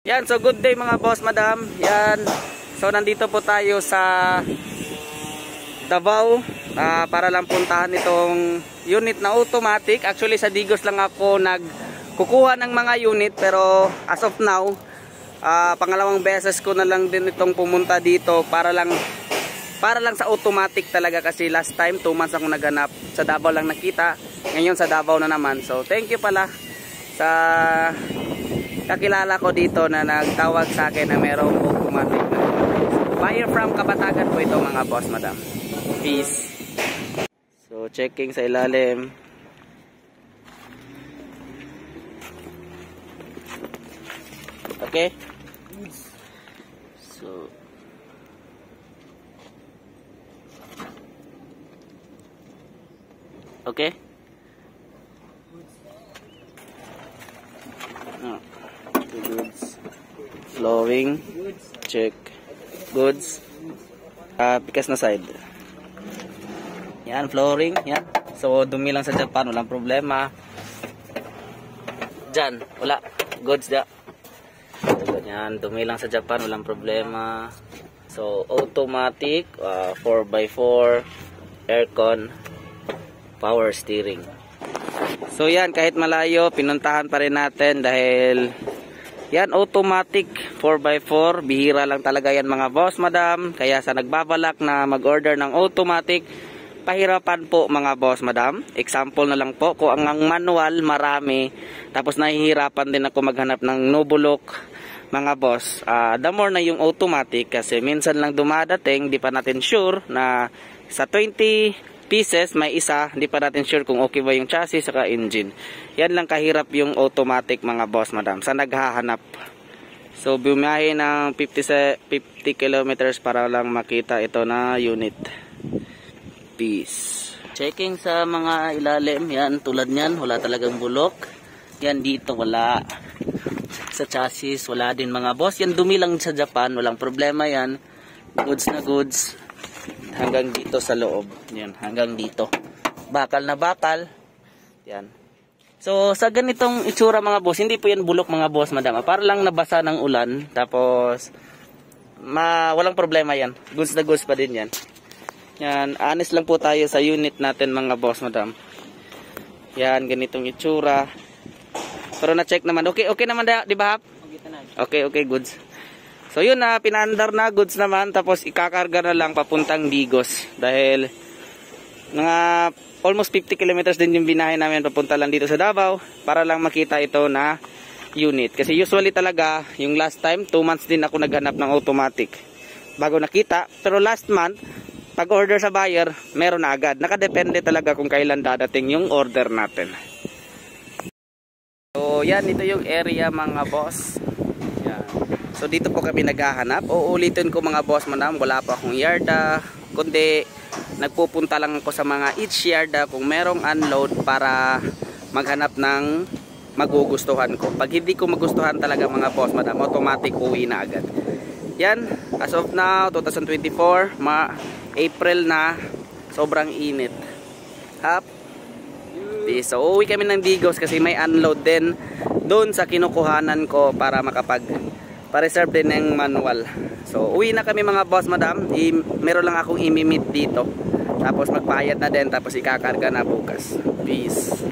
Yan, so good day mga boss, madam. Yan. So nandito po tayo sa Davao para lang puntahan itong unit na automatic. Actually sa Digos lang ako nagkukuha ng mga unit, pero as of now pangalawang beses ko na lang din itong pumunta dito para lang sa automatic talaga, kasi last time 2 months ako naghanap, sa Davao lang nakita, ngayon sa Davao na naman. So thank you pala sa kakilala ko dito na nagtawag sa akin na merong automatic na. Buyer from Kabatagan po ito mga boss, madam. Peace. So checking sa ilalim. Okay. So okay. Goods. Flowing. Check. Goods. Pikas na side. Yan, flooring. Yan. So dumi lang sa Japan, walang problema. Diyan, wala. Goods da. So, yan, dumi lang sa Japan, walang problema. So automatic, 4x4, aircon, power steering. So yan, kahit malayo, pinuntahan pa rin natin dahil yan, automatic 4x4, bihira lang talaga yan mga boss, madam. Kaya sa nagbabalak na mag-order ng automatic, pahirapan po mga boss, madam. Example na lang po, kung ang manual marami, tapos nahihirapan din ako maghanap ng no bulok, mga boss. The more na yung automatic, kasi minsan lang dumadating, di pa natin sure na sa 20 pieces may isa, hindi pa natin sure kung okay ba yung chassis saka engine. Yan lang kahirap yung automatic mga boss, madam, sa naghahanap. So bumiyahe ng 50 kilometers para lang makita ito na unit. Peace. Checking sa mga ilalim. Yan, tulad nyan, wala talagang bulok. Yan dito wala. Sa chassis wala din mga boss. Yan dumi lang sa Japan, walang problema yan. Goods na goods. Hanggang dito sa loob. Yan, hanggang dito. Bakal na bakal. Yan. So, sa ganitong itsura mga boss, hindi po yan bulok mga boss, madam. Para lang nabasa ng ulan. Tapos, walang problema yan. Goods na goods pa din yan. Yan, honest lang po tayo sa unit natin mga boss, madam. Yan, ganitong itsura. Pero na-check naman. Okay naman, di ba? Okay, goods. So yun na, pinaandar na, goods naman. Tapos ikakarga na lang papuntang Digos. Dahil mga almost 50 kilometers din yung binahe namin papunta lang dito sa Davao. Para lang makita ito na unit. Kasi usually talaga, yung last time, 2 months din ako naghanap ng automatic bago nakita. Pero last month, pag order sa buyer, meron na agad. Nakadepende talaga kung kailan dadating yung order natin. So yan, ito yung area mga boss. Yan. So dito po kami naghahanap. Uulitin ko mga boss, madam, wala pa akong yarda, kundi nagpupunta lang ako sa mga each yarda kung merong unload para maghanap ng magugustuhan ko. Pag hindi ko magustuhan talaga mga boss, madam, automatic uwi na agad. Yan, as of now 2024, April na, sobrang init. So uwi kami ng Digos kasi may unload din doon sa kinukuhanan ko para pa-reserve din ng manual. So uwi na kami mga boss, madam. Meron lang akong imimit dito. Tapos magbayad na din, tapos ikakarga na bukas. Peace.